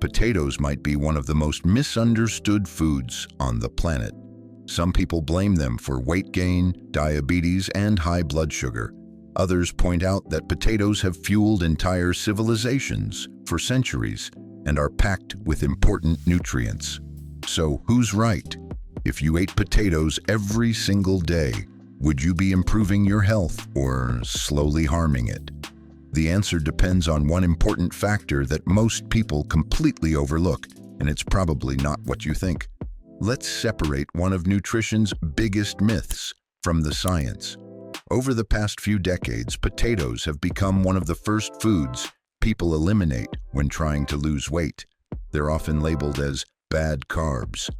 Potatoes might be one of the most misunderstood foods on the planet. Some people blame them for weight gain, diabetes, and high blood sugar. Others point out that potatoes have fueled entire civilizations for centuries and are packed with important nutrients. So, who's right? If you ate potatoes every single day, would you be improving your health or slowly harming it? The answer depends on one important factor that most people completely overlook, and it's probably not what you think. Let's separate one of nutrition's biggest myths from the science. Over the past few decades, potatoes have become one of the first foods people eliminate when trying to lose weight. They're often labeled as bad carbs.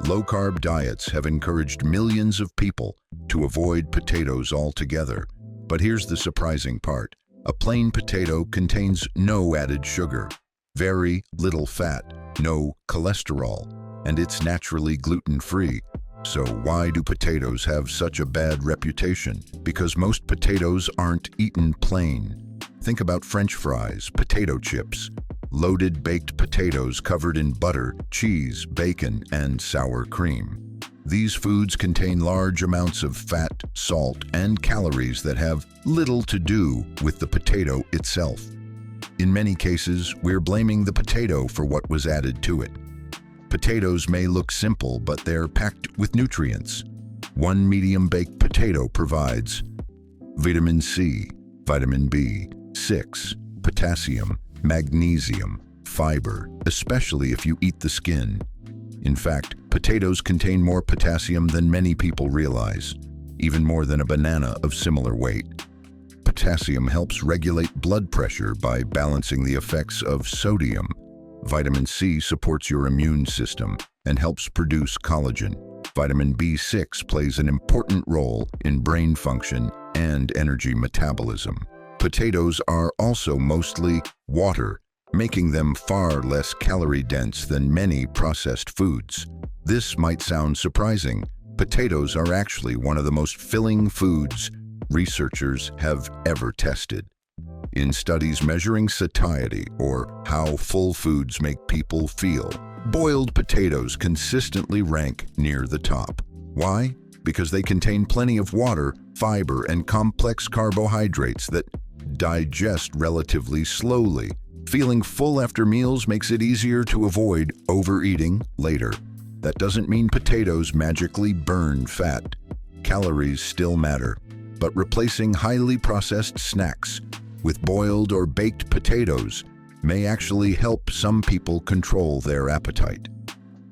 Low-carb diets have encouraged millions of people to avoid potatoes altogether. But here's the surprising part. A plain potato contains no added sugar, very little fat, no cholesterol, and it's naturally gluten-free. So why do potatoes have such a bad reputation? Because most potatoes aren't eaten plain. Think about French fries, potato chips, loaded baked potatoes covered in butter, cheese, bacon, and sour cream. These foods contain large amounts of fat, salt, and calories that have little to do with the potato itself. In many cases, we're blaming the potato for what was added to it. Potatoes may look simple, but they're packed with nutrients. One medium-baked potato provides vitamin C, vitamin B6, potassium, magnesium, fiber, especially if you eat the skin. In fact, potatoes contain more potassium than many people realize, even more than a banana of similar weight. Potassium helps regulate blood pressure by balancing the effects of sodium. Vitamin C supports your immune system and helps produce collagen. Vitamin B6 plays an important role in brain function and energy metabolism. Potatoes are also mostly water, making them far less calorie-dense than many processed foods. This might sound surprising. Potatoes are actually one of the most filling foods researchers have ever tested. In studies measuring satiety, or how full foods make people feel, boiled potatoes consistently rank near the top. Why? Because they contain plenty of water, fiber, and complex carbohydrates that digest relatively slowly. Feeling full after meals makes it easier to avoid overeating later. That doesn't mean potatoes magically burn fat. Calories still matter, but replacing highly processed snacks with boiled or baked potatoes may actually help some people control their appetite.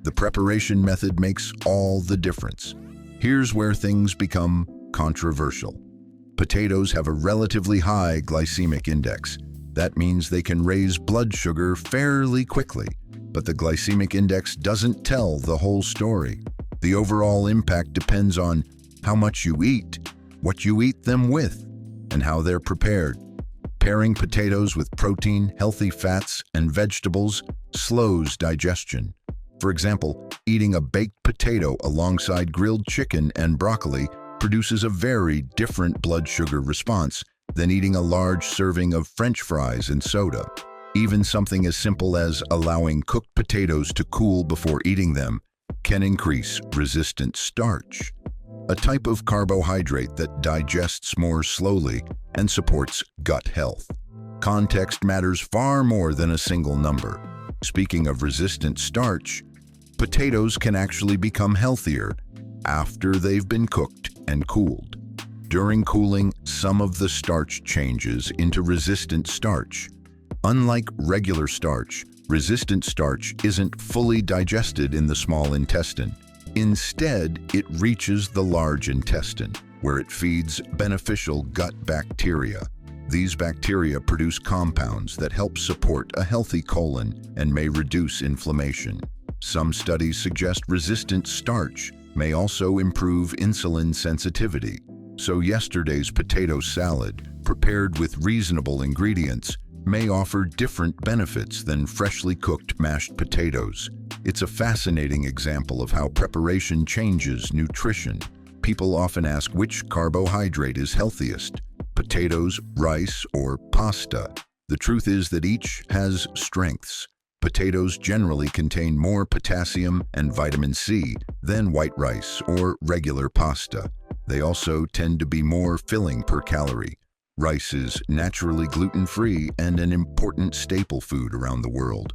The preparation method makes all the difference. Here's where things become controversial. Potatoes have a relatively high glycemic index. That means they can raise blood sugar fairly quickly, but the glycemic index doesn't tell the whole story. The overall impact depends on how much you eat, what you eat them with, and how they're prepared. Pairing potatoes with protein, healthy fats, and vegetables slows digestion. For example, eating a baked potato alongside grilled chicken and broccoli produces a very different blood sugar response than eating a large serving of French fries and soda. Even something as simple as allowing cooked potatoes to cool before eating them can increase resistant starch, a type of carbohydrate that digests more slowly and supports gut health. Context matters far more than a single number. Speaking of resistant starch, potatoes can actually become healthier after they've been cooked and cooled. During cooling, some of the starch changes into resistant starch. Unlike regular starch, resistant starch isn't fully digested in the small intestine. Instead, it reaches the large intestine, where it feeds beneficial gut bacteria. These bacteria produce compounds that help support a healthy colon and may reduce inflammation. Some studies suggest resistant starch may also improve insulin sensitivity. So yesterday's potato salad, prepared with reasonable ingredients, may offer different benefits than freshly cooked mashed potatoes. It's a fascinating example of how preparation changes nutrition. People often ask which carbohydrate is healthiest, potatoes, rice, or pasta. The truth is that each has strengths. Potatoes generally contain more potassium and vitamin C than white rice or regular pasta. They also tend to be more filling per calorie. Rice is naturally gluten-free and an important staple food around the world.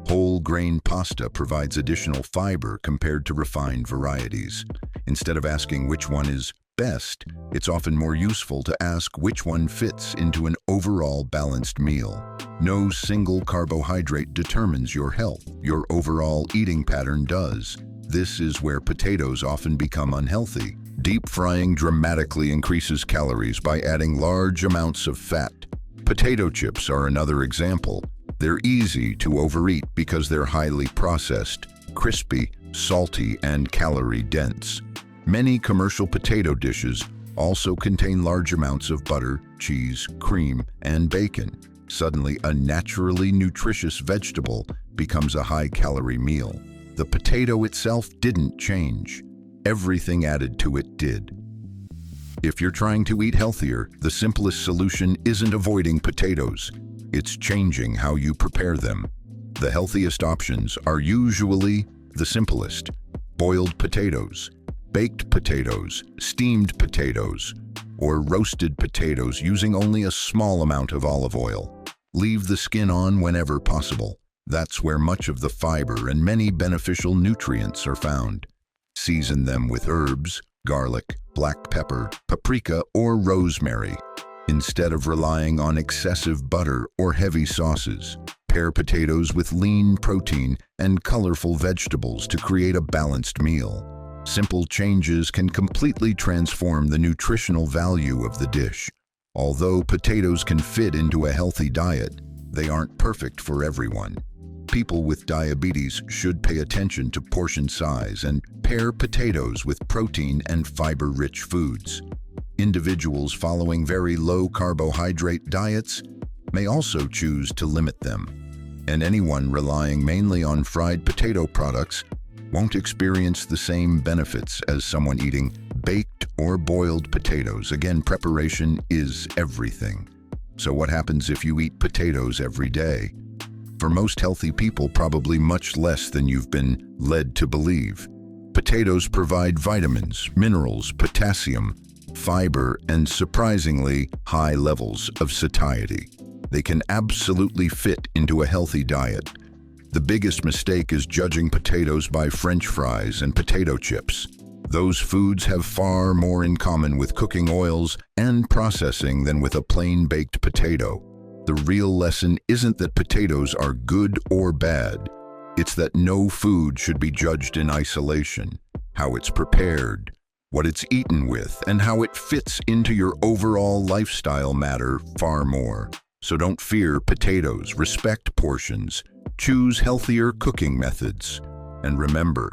Whole grain pasta provides additional fiber compared to refined varieties. Instead of asking which one is best, it's often more useful to ask which one fits into an overall balanced meal. No single carbohydrate determines your health. Your overall eating pattern does. This is where potatoes often become unhealthy. Deep frying dramatically increases calories by adding large amounts of fat. Potato chips are another example. They're easy to overeat because they're highly processed, crispy, salty, and calorie-dense. Many commercial potato dishes also contain large amounts of butter, cheese, cream, and bacon. Suddenly, a naturally nutritious vegetable becomes a high-calorie meal. The potato itself didn't change. Everything added to it did. If you're trying to eat healthier, the simplest solution isn't avoiding potatoes. It's changing how you prepare them. The healthiest options are usually the simplest: boiled potatoes, baked potatoes, steamed potatoes, or roasted potatoes using only a small amount of olive oil. Leave the skin on whenever possible. That's where much of the fiber and many beneficial nutrients are found. Season them with herbs, garlic, black pepper, paprika, or rosemary. Instead of relying on excessive butter or heavy sauces, pair potatoes with lean protein and colorful vegetables to create a balanced meal. Simple changes can completely transform the nutritional value of the dish. Although potatoes can fit into a healthy diet, they aren't perfect for everyone. People with diabetes should pay attention to portion size and pair potatoes with protein and fiber-rich foods. Individuals following very low carbohydrate diets may also choose to limit them. And anyone relying mainly on fried potato products won't experience the same benefits as someone eating baked or boiled potatoes. Again, preparation is everything. So what happens if you eat potatoes every day? For most healthy people, probably much less than you've been led to believe. Potatoes provide vitamins, minerals, potassium, fiber, and surprisingly high levels of satiety. They can absolutely fit into a healthy diet. The biggest mistake is judging potatoes by French fries and potato chips. Those foods have far more in common with cooking oils and processing than with a plain baked potato. The real lesson isn't that potatoes are good or bad. It's that no food should be judged in isolation. How it's prepared, what it's eaten with, and how it fits into your overall lifestyle matter far more. So don't fear potatoes, respect portions, choose healthier cooking methods. And remember,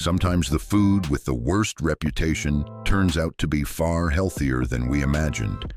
sometimes the food with the worst reputation turns out to be far healthier than we imagined.